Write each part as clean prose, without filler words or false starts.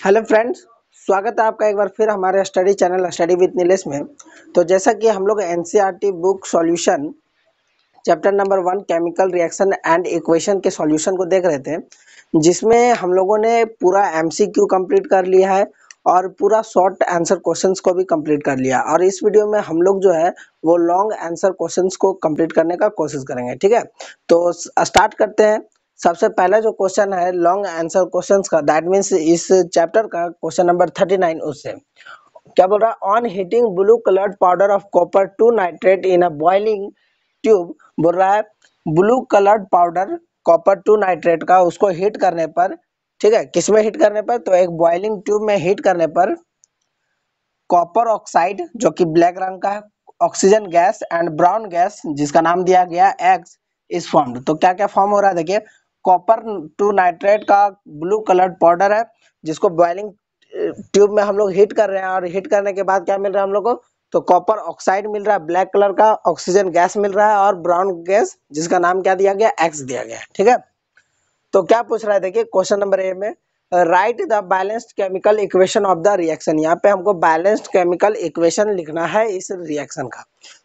Hello friends, स्वागत है आपका एक बार फिर हमारे study channel study with Nilesh में। तो जैसा कि हम लोग NCERT book solution chapter number 1 chemical reaction and equation के सॉल्यूशन को देख रहे थे, जिसमें हम लोगों ने पूरा एमसीक्यू कंप्लीट कर लिया है और पूरा शॉर्ट आंसर क्वेश्चंस को भी कंप्लीट कर लिया। और इस वीडियो में हम लोग जो है वो लॉन्ग आंसर क्वेश्चंस को कंप्लीट करने का कोशिश करेंगे। ठीक है, तो स्टार्ट करते हैं। सबसे पहला जो क्वेश्चन है लॉन्ग आंसर क्वेश्चंस का, दैट मीन्स इस चैप्टर का क्वेश्चन नंबर 39। उससे क्या बोल रहा है, on heating blue coloured powder of copper 2 nitrate in a boiling tube. बोल रहा है blue coloured powder copper 2 nitrate का उसको हीट करने पर, ठीक है, किसमें हीट करने पर, तो एक बॉइलिंग ट्यूब में हीट करने पर कॉपर ऑक्साइड जो कि ब्लैक रंग का है, oxygen gas and brown gas जिसका नाम दिया गया एक्स इज फॉर्म्ड। तो क्या क्या फॉर्म हो रहा है, देखिए कॉपर 2 नाइट्रेट का ब्लू कलर्ड पाउडर है जिसको बॉइलिंग ट्यूब में हम लोग हीट कर रहे हैं, और हीट करने के बाद क्या मिल रहा है हम लोग को, तो कॉपर ऑक्साइड मिल रहा है ब्लैक कलर का, ऑक्सीजन गैस मिल रहा है और ब्राउन गैस जिसका नाम क्या दिया गया, एक्स दिया गया है। ठीक है, तो क्या पूछ रहा है, देखिए क्वेश्चन नंबर ए में right the balanced chemical equation of the reaction. यहाँ पे हमको बैलेंस्ड केमिकल इक्वेशन लिखना है इस रिएक्शन का।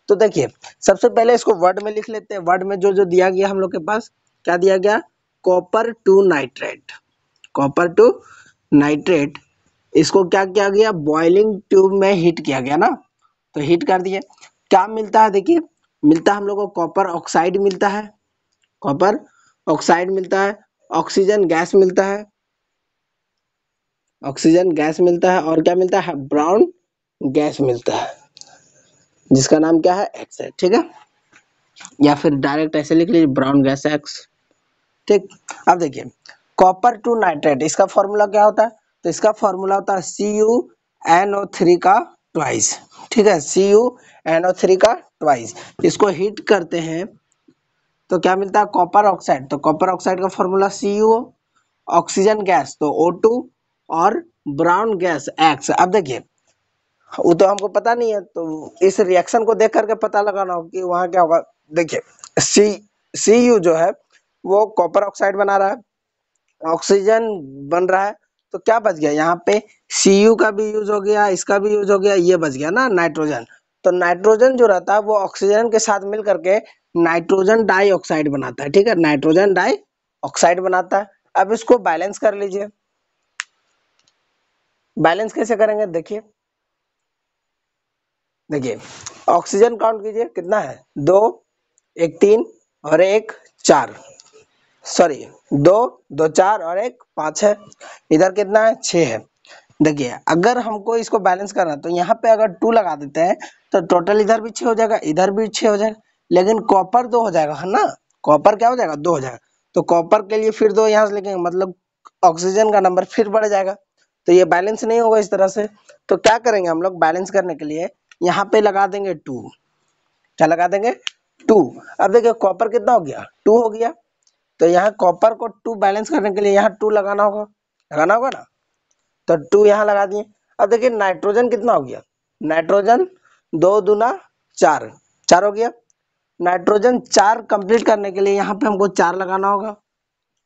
तो देखिए सबसे पहले इसको वर्ड में लिख लेते हैं। वर्ड में जो जो दिया गया हम लोग के पास, क्या दिया गया, कॉपर 2 नाइट्रेट, कॉपर 2 नाइट्रेट, इसको क्या किया गया, बॉइलिंग ट्यूब में हीट किया गया ना, तो हीट कर दिए। क्या मिलता है, देखिए मिलता है हम लोग को कॉपर ऑक्साइड मिलता है, कॉपर ऑक्साइड मिलता है, ऑक्सीजन गैस मिलता है, ऑक्सीजन गैस मिलता है, और क्या मिलता है, ब्राउन गैस मिलता है जिसका नाम क्या है, एक्स है। ठीक है, या फिर डायरेक्ट ऐसे लिख लीजिए ब्राउन गैस एक्स। ठीक, अब देखिए कॉपर 2 नाइट्रेट, इसका फॉर्मूला क्या होता है, तो इसका फॉर्मूला होता है CuNO3 का ट्वाइस। ठीक है, CuNO3 का ट्वाइस। इसको हीट करते हैं तो क्या मिलता है, कॉपर ऑक्साइड, तो कॉपर ऑक्साइड का फॉर्मूला CuO, ऑक्सीजन गैस तो O2 और ब्राउन गैस X। अब देखिए वो तो हमको पता नहीं है, तो इस रिएक्शन को देख करके पता लगाना हो कि वहां क्या होगा। देखिए Cu जो है वो कॉपर ऑक्साइड बना रहा है, ऑक्सीजन बन रहा है, तो क्या बच गया यहाँ पे, Cu का भी यूज हो गया, इसका भी यूज हो गया, ये बच गया ना नाइट्रोजन। तो नाइट्रोजन जो रहता है वो ऑक्सीजन के साथ मिल करके नाइट्रोजन डाइऑक्साइड बनाता है। ठीक है, नाइट्रोजन डाइऑक्साइड बनाता है। अब इसको बैलेंस कर लीजिए। बैलेंस कैसे करेंगे, देखिए देखिए ऑक्सीजन काउंट कीजिए, कितना है, 2, एक 3 और एक 4, सॉरी 2 2 4 और एक 5 है, इधर कितना है, 6 है। देखिए अगर हमको इसको बैलेंस करना तो यहाँ पे अगर 2 लगा देते हैं तो टोटल इधर भी 6 हो जाएगा, इधर भी 6 हो जाएगा, लेकिन कॉपर 2 हो जाएगा, है ना, कॉपर क्या हो जाएगा, 2 हो जाएगा। तो कॉपर के लिए फिर 2 यहाँ से लिखेंगे, मतलब ऑक्सीजन का नंबर फिर बढ़ जाएगा, तो ये बैलेंस नहीं होगा इस तरह से। तो क्या करेंगे हम लोग बैलेंस करने के लिए, यहाँ पे लगा देंगे 2, क्या लगा देंगे, 2। अब देखिए कॉपर कितना हो गया, 2 हो गया, तो यहाँ कॉपर को 2 बैलेंस करने के लिए यहाँ 2 लगाना होगा ना, तो 2 यहाँ लगा दिए। अब देखिए नाइट्रोजन कितना हो गया, नाइट्रोजन 2 दूना 4, 4 हो गया। नाइट्रोजन 4 कंप्लीट करने के लिए यहाँ पे हमको 4 लगाना होगा,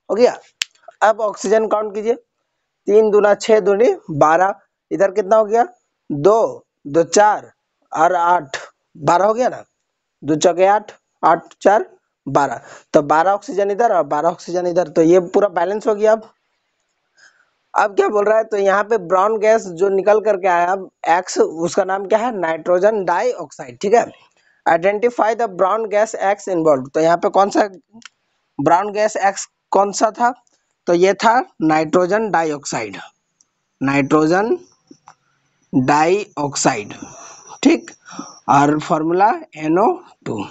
हो गया। अब ऑक्सीजन काउंट कीजिए, 3 दूना 6 दूनी 12, इधर कितना हो गया, 2 2 4 और 8, 12 हो गया ना, 2 चौके 8, 8 4 12, तो 12 ऑक्सीजन इधर और 12 ऑक्सीजन इधर, तो ये पूरा बैलेंस हो गया। अब क्या बोल रहा है, तो यहाँ पे ब्राउन गैस जो निकल करके आया एक्स, उसका नाम क्या है, नाइट्रोजन डाइऑक्साइड। ठीक है, identify the brown gas x involve. तो यहाँ पे कौन सा ब्राउन गैस एक्स कौन सा था, तो ये था नाइट्रोजन डाइऑक्साइड, नाइट्रोजन डाइऑक्साइड। ठीक, और formula NO2।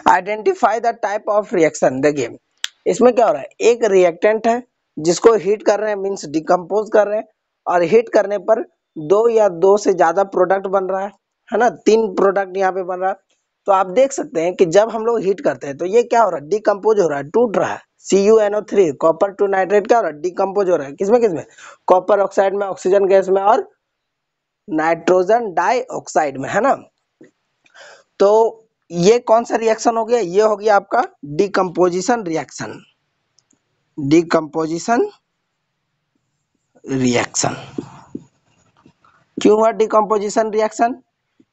Identify the type of reaction. देखिए इसमें क्या हो रहा है, एक रिएक्टेंट है जिसको हीट कर रहे हैं, मींस डिकम्पोज कर रहे हैं, और हीट करने पर 2 या 2 से ज्यादा प्रोडक्ट बन रहा है ना, 3 प्रोडक्ट यहाँ पे बन रहा है। तो आप देख सकते हैं कि जब हम लोग हीट करते हैं तो ये क्या हो रहा है, डिकम्पोज हो रहा है, टूट रहा है। CuNO3 कॉपर 2 नाइट्रेट क्या हो रहा है, डिकम्पोज हो रहा है, किसमें किसमें, कॉपर ऑक्साइड में, ऑक्सीजन गैस में और नाइट्रोजन डाइऑक्साइड में, है ना। तो ये कौन सा रिएक्शन हो गया, ये हो गया आपका डिकम्पोजिशन रिएक्शन, डिकम्पोजिशन रिएक्शन। क्यों हुआ डिकम्पोजिशन रिएक्शन?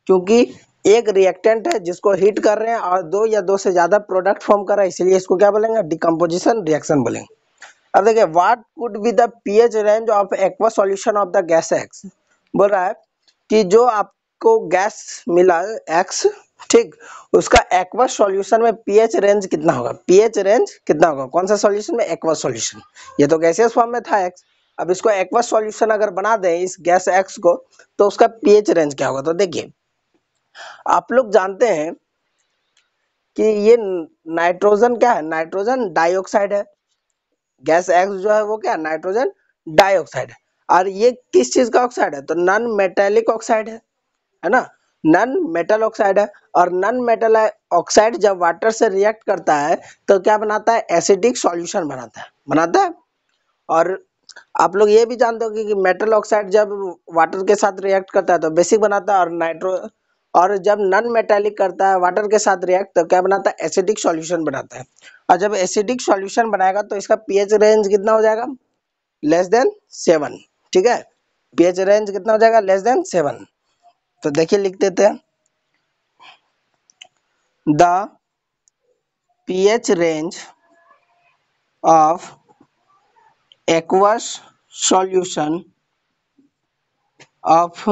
क्योंकि एक रिएक्टेंट है जिसको हीट कर रहे हैं और दो या दो से ज्यादा प्रोडक्ट फॉर्म कर रहा है, इसलिए इसको क्या बोलेंगे? डिकम्पोजिशन रिएक्शन बोलेंगे। अब देखिए, what could be the pH range of aqua solution of the gas x. बोल रहा है कि जो आपको गैस मिला एक्स, ठीक, उसका एक्वा सॉल्यूशन में पीएच रेंज कितना होगा? पीएच रेंज कितना होगा? कौन सा सॉल्यूशन में? Aqua solution. ये तो गैसियस फॉर्म में था एक्स, अब इसको एक्वा सॉल्यूशन अगर बना दें इस गैस एक्स को, तो उसका पीएच रेंज क्या होगा? तो देखिए, आप लोग जानते हैं कि ये नाइट्रोजन क्या है? नाइट्रोजन डाइऑक्साइड है। गैस एक्स जो है वो क्या? नाइट्रोजन डाइऑक्साइड है। और ये किस चीज का ऑक्साइड है? तो नॉन मेटेलिक ऑक्साइड है ना? नॉन मेटल ऑक्साइड है। और नॉन मेटल ऑक्साइड जब वाटर से रिएक्ट करता है तो क्या बनाता है? एसिडिक सॉल्यूशन बनाता है। और आप लोग ये भी जानते हो कि मेटल ऑक्साइड जब वाटर के साथ रिएक्ट करता है तो बेसिक बनाता है, और जब नॉन मेटेलिक करता है वाटर के साथ रिएक्ट तो क्या बनाता है? एसिडिक सॉल्यूशन बनाता है। और जब एसिडिक सॉल्यूशन बनाएगा तो इसका पीएच रेंज कितना हो जाएगा? Less than 7। ठीक है, पीएच रेंज कितना हो जाएगा? Less than 7। तो देखिए, लिख देते हैं, the pH range of aqueous solution of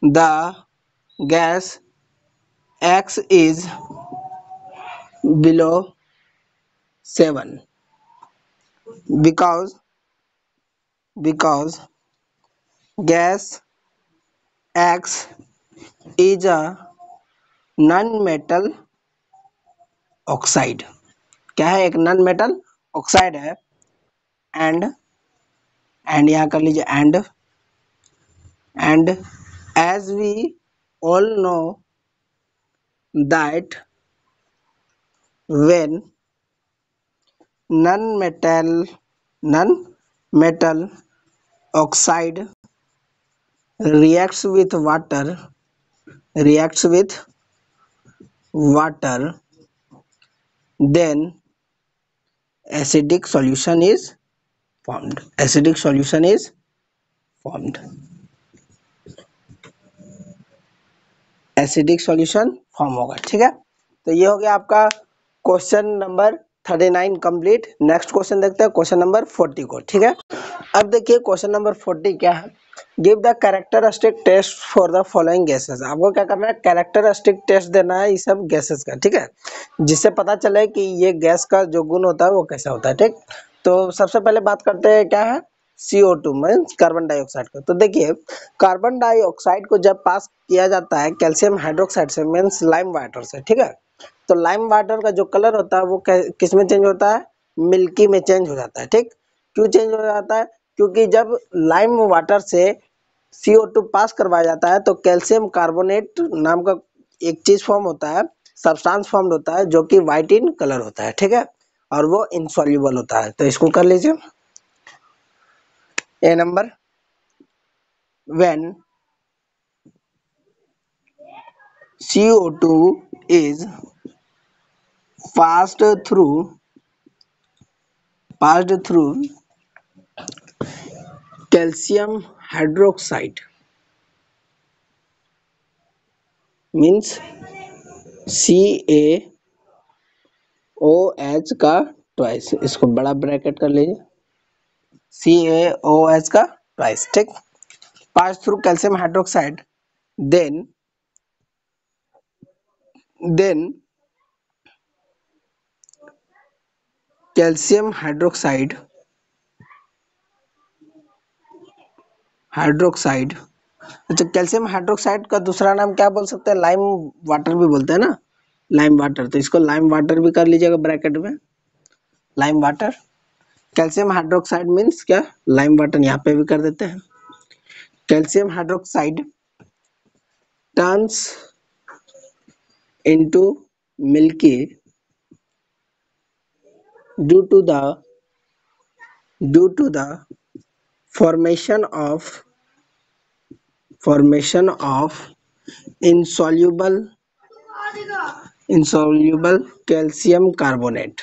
the gas X is below 7 because gas X is a non-metal oxide। क्या है? एक नॉन मेटल ऑक्साइड है। एंड यहाँ कर लीजिए and as we all know that when non-metal oxide reacts with water, then acidic solution is formed। Acidic solution form होगा। ठीक है, तो ये हो गया आपका question number 39 complete. Next question देखते हैं, क्वेश्चन नंबर 40 को। ठीक है, अब देखिए क्वेश्चन नंबर 40 क्या है? Give the characteristic test for the following gases. आपको क्या करना है? कैरेक्टरिस्टिक टेस्ट देना है इस सब गैसेस का। ठीक है, जिससे पता चले कि ये गैस का जो गुण होता है वो कैसा होता है। ठीक, तो सबसे पहले बात करते हैं क्या है? CO2 मीन्स कार्बन डाइऑक्साइड का। तो देखिए, कार्बन डाइऑक्साइड को जब पास किया जाता है कैल्शियम हाइड्रोक्साइड से मीन्स लाइम वाटर से, ठीक है, तो लाइम वाटर का जो कलर होता है वो किस में चेंज होता है? मिल्की में चेंज हो जाता है। ठीक, क्यों चेंज हो जाता है? क्योंकि जब लाइम वाटर से CO2 पास करवाया जाता है तो कैल्शियम कार्बोनेट नाम का एक चीज फॉर्म होता है, सब्सटेंस फॉर्म होता है, जो कि व्हाइट इन कलर होता है। ठीक है, और वो इनसॉल्युबल होता है। तो इसको कर लीजिए ए number. when CO2 is passed through calcium hydroxide means CaOH का ट्वाइस, इसको बड़ा ब्रैकेट कर लीजिए, CaOH का ट्वाइस। ठीक, pass through calcium hydroxide, then calcium hydroxide अच्छा, कैल्शियम हाइड्रोक्साइड का दूसरा नाम क्या बोल सकते हैं? लाइम वाटर भी बोलते हैं ना, लाइम वाटर। तो इसको लाइम वाटर भी कर लीजिएगा ब्रैकेट में, lime water. Calcium hydroxide means क्या? Lime water. यहाँ पे भी कर देते हैं। Calcium hydroxide turns into milky due to the formation of insoluble calcium carbonate।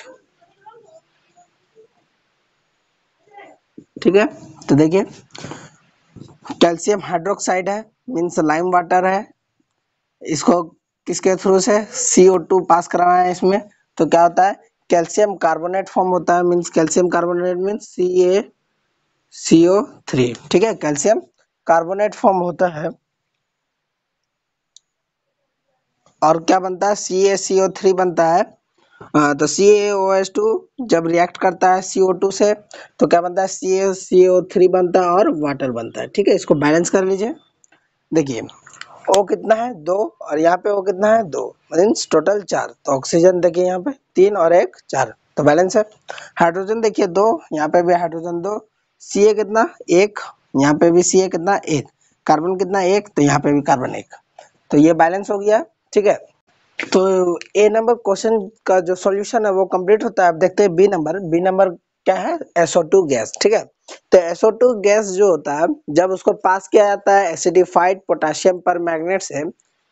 ठीक है। तो देखिए कैल्शियम हाइड्रोक्साइड है, मीन्स लाइम वाटर है, इसको किसके थ्रू से CO2 पास कराना है इसमें, तो क्या होता है कैल्शियम कार्बोनेट फॉर्म होता है, means calcium carbonate means CaCO3, ठीक है, कैल्शियम कार्बोनेट फॉर्म होता है। और क्या बनता है CaCO3 बनता है। तो CaOH2 जब रिएक्ट करता है CO2 से तो क्या बनता है CaCO3 बनता है और वाटर बनता है, ठीक है। इसको बैलेंस कर लीजिए। देखिए O कितना है 2 और यहाँ पे O कितना है 2, मीन्स टोटल 4। तो ऑक्सीजन देखिए यहाँ पे 3 और 1 4, तो बैलेंस है। हाइड्रोजन देखिए 2, यहाँ पे भी हाइड्रोजन 2, Ca कितना 1, यहाँ पे भी Ca कितना 1, कार्बन कितना 1, तो यहाँ पे भी कार्बन 1, तो ये बैलेंस हो गया, ठीक है। तो ए नंबर क्वेश्चन का जो सॉल्यूशन है वो कंप्लीट होता है। अब देखते हैं बी नंबर क्या है SO2 गैस, ठीक है। तो SO2 गैस जो होता है जब उसको पास किया जाता है एसिडिफाइड पोटेशियम पर मैग्नेट से,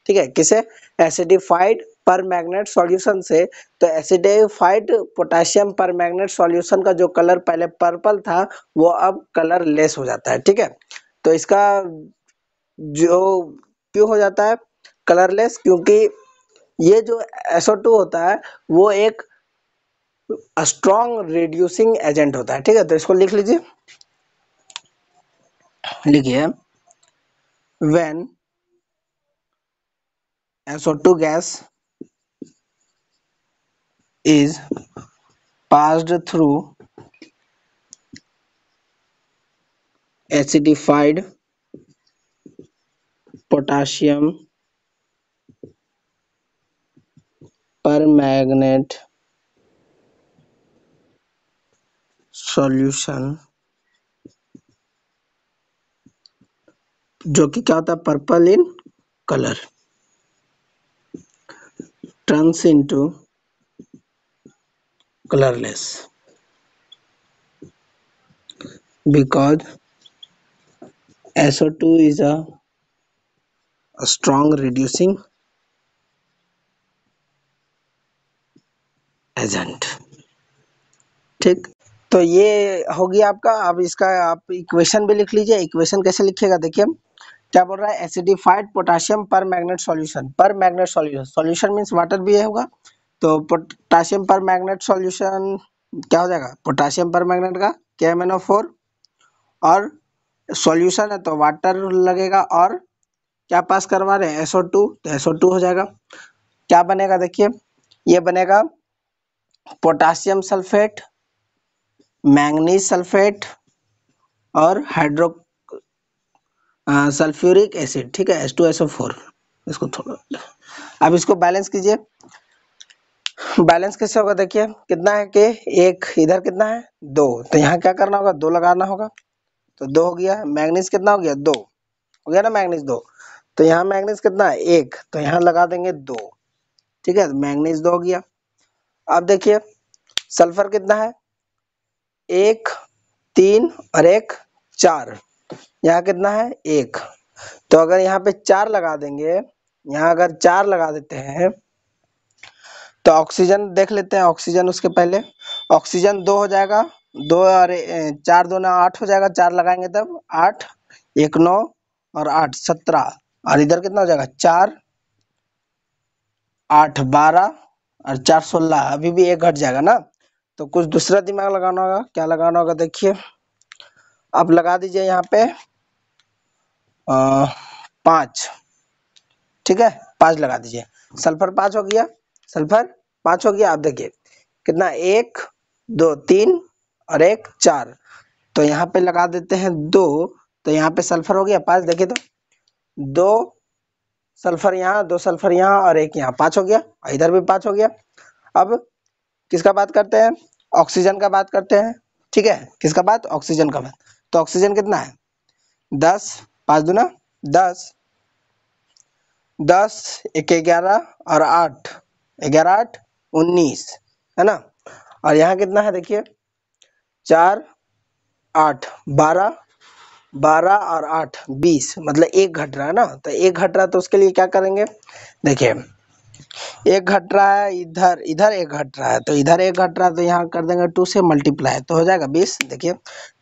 ठीक है, किसे एसिडिफाइड पर मैग्नेट सॉल्यूशन से, तो एसिडिफाइड पोटेशियम पर मैग्नेट सॉल्यूशन का जो कलर पहले पर्पल था वो अब कलर लेस हो जाता है, ठीक है। तो इसका जो क्यों हो जाता है कलरलेस, क्योंकि ये जो SO2 होता है वो एक स्ट्रॉन्ग रिड्यूसिंग एजेंट होता है, ठीक है। तो इसको लिख लीजिए, लिखिए when SO2 gas is passed through acidified potassium permanganate solution, जो कि क्या होता है purple in colour, turns into colorless because SO2 is a strong reducing agent, ठीक। तो ये हो गया आपका। अब इसका आप इक्वेशन भी लिख लीजिए। इक्वेशन कैसे लिखिएगा देखिए क्या बोल रहा है एसिडिफाइड पोटेशियम पर मैग्नेट सॉल्यूशन, पर magnet solution, solution means water भी है होगा, तो पोटेशियम पर मैग्नेट सॉल्यूशन क्या हो जाएगा पोटेशियम पर मैग्नेट का KMnO4 और सॉल्यूशन है तो वाटर लगेगा और क्या पास करवा रहे हैं SO2, तो SO2 हो जाएगा। क्या बनेगा देखिए ये बनेगा पोटेशियम सल्फेट, मैंगनीज सल्फेट और हाइड्रो सल्फ्यूरिक एसिड, ठीक है H2SO4। इसको थोड़ा अब इसको बैलेंस कीजिए। बैलेंस कैसे होगा देखिए कितना है कि एक इधर कितना है 2, तो यहाँ क्या करना होगा 2 लगाना होगा, तो 2 हो गया। मैंगनीज कितना हो गया 2 हो गया ना, मैंगनीज 2, तो यहाँ मैंगनीज कितना है 1, तो यहाँ लगा देंगे 2, ठीक है, मैंगनीज 2 हो गया। अब देखिए सल्फर कितना है 1 3 और 1 4, यहाँ कितना है 1, तो अगर यहाँ पे 4 लगा देंगे, यहाँ अगर 4 लगा देते हैं तो ऑक्सीजन देख लेते हैं। ऑक्सीजन उसके पहले ऑक्सीजन 2 हो जाएगा, 2 और 4 2 8 हो जाएगा, 4 लगाएंगे तब 8 1 9 और 8 17, और इधर कितना हो जाएगा 4 8 12 और 4 16, अभी भी 1 घट जाएगा ना, तो कुछ दूसरा दिमाग लगाना होगा। क्या लगाना होगा देखिए अब लगा दीजिए यहाँ पे 5, ठीक है 5 लगा दीजिए। सल्फर 5 हो गया, सल्फर 5 हो गया। आप देखिए कितना 1 2 3 और 1 4, तो यहाँ पे लगा देते हैं 2, तो यहाँ पे सल्फर हो गया 5, देखिए तो 2 सल्फर यहाँ 2 सल्फर यहाँ और 1 यहाँ 5 हो गया, और इधर भी 5 हो गया। अब किसका बात करते हैं ऑक्सीजन का बात करते हैं, ठीक है किसका बात ऑक्सीजन का बात। तो ऑक्सीजन कितना है 10 5 दूना 10 10 1 11 और 8 11 8 19 है ना, और यहाँ कितना है देखिए 4 8 12 12 और 8 20, मतलब 1 घट रहा है ना, तो 1 घट रहा है तो उसके लिए क्या करेंगे देखिए एक घट रहा है, इधर इधर एक घट रहा है, तो इधर एक घट रहा है तो यहाँ कर देंगे 2 से मल्टीप्लाई, तो हो जाएगा 20। देखिए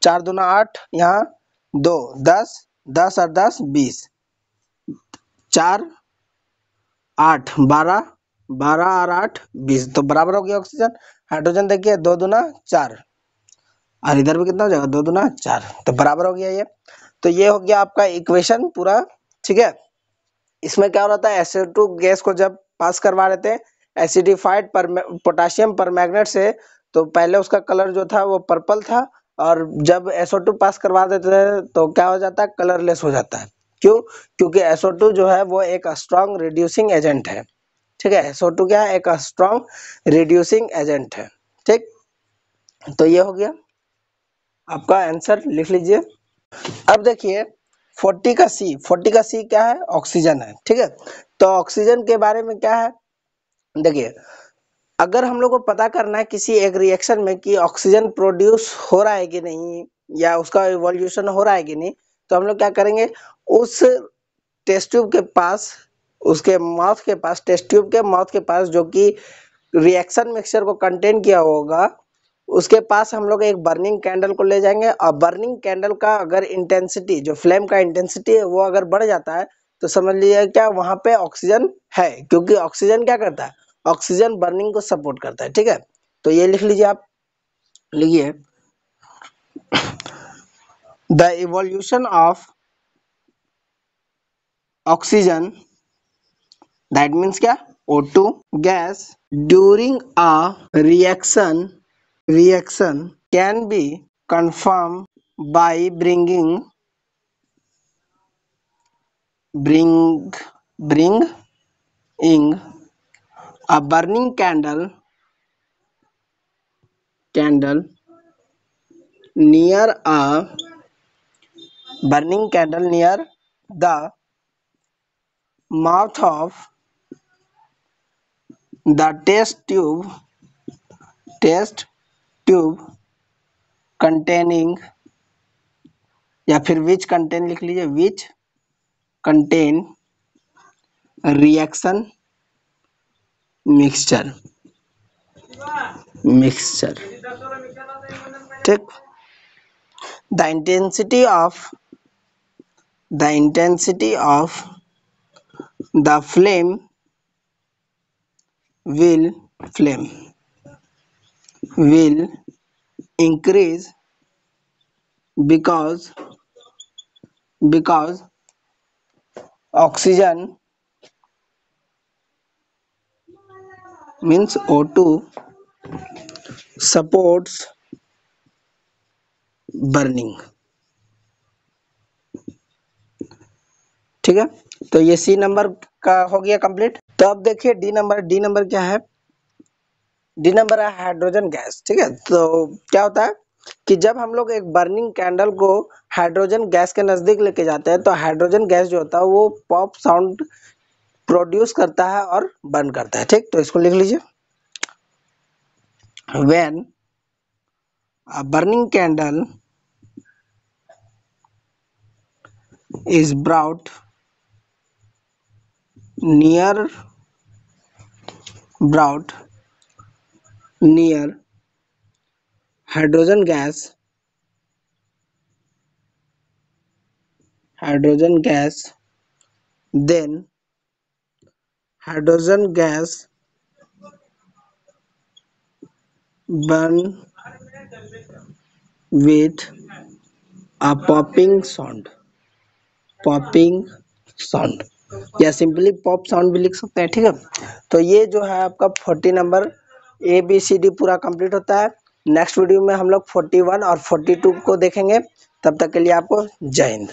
4 दूना 8, यहाँ 2 10, 10 और 10 20, 4 8 12, 12 और 8 20, तो बराबर हो गया ऑक्सीजन। हाइड्रोजन देखिए 2 दूना 4, और इधर भी कितना हो जाएगा 2 दूना 4, तो बराबर हो गया ये। तो ये हो गया आपका इक्वेशन पूरा, ठीक है। इसमें क्या हो रहा था, SO2 गैस को जब पास करवा रहे थे एसिडिफाइड पोटाशियम परमैंगनेट से, तो पहले उसका कलर जो था वो पर्पल था, और जब SO2 पास करवा देते हैं तो क्या हो जाता है, कलरलेस हो जाता है। क्यों? क्योंकि SO2 जो है वो एक स्ट्रॉन्ग रिड्यूसिंग एजेंट है, ठीक है। SO2 क्या है, एक स्ट्रॉन्ग रिड्यूसिंग एजेंट है, ठीक। तो ये हो गया आपका आंसर, लिख लीजिए। अब देखिए 40 का सी क्या है, ऑक्सीजन है, ठीक है। तो ऑक्सीजन के बारे में क्या है, देखिए अगर हम लोग को पता करना है किसी एक रिएक्शन में कि ऑक्सीजन प्रोड्यूस हो रहा है कि नहीं, या उसका इवोल्यूशन हो रहा है कि नहीं, तो हम लोग क्या करेंगे, उस टेस्ट ट्यूब के पास, उसके माउथ के पास, टेस्ट ट्यूब के माउथ के पास जो कि रिएक्शन मिक्सचर को कंटेन किया होगा, उसके पास हम लोग एक बर्निंग कैंडल को ले जाएंगे, और बर्निंग कैंडल का अगर इंटेंसिटी, जो फ्लेम का इंटेंसिटी है वो अगर बढ़ जाता है, तो समझ लीजिए क्या वहां पे ऑक्सीजन है, क्योंकि ऑक्सीजन क्या करता है, ऑक्सीजन बर्निंग को सपोर्ट करता है, ठीक है। तो ये लिख लीजिए आप, लिखिए the evolution of oxygen, that means क्या, O2 gas during a reaction can be confirmed by bringing a burning candle near the mouth of the test tube containing, या फिर which contain लिख लीजिए, which contain reaction mixture, ठीक। the intensity of the flame will increase because oxygen means O2 supports burning, ठीक है। तो ये सी number का हो गया कंप्लीट। तो अब देखिए डी नंबर क्या है, डी नंबर है हाइड्रोजन गैस, ठीक है। तो क्या होता है कि जब हम लोग एक बर्निंग कैंडल को हाइड्रोजन गैस के नजदीक लेके जाते हैं, तो हाइड्रोजन गैस जो होता है वो पॉप साउंड प्रोड्यूस करता है और बर्न करता है, ठीक। तो इसको लिख लीजिए, when a burning candle is brought near hydrogen gas, then hydrogen gas burn with a popping sound, या सिंपली पॉप साउंड भी लिख सकते हैं, ठीक है। तो ये जो है आपका 40 नंबर ABCD पूरा कंप्लीट होता है। नेक्स्ट वीडियो में हम लोग 41 और 42 को देखेंगे। तब तक के लिए आपको जय हिंद।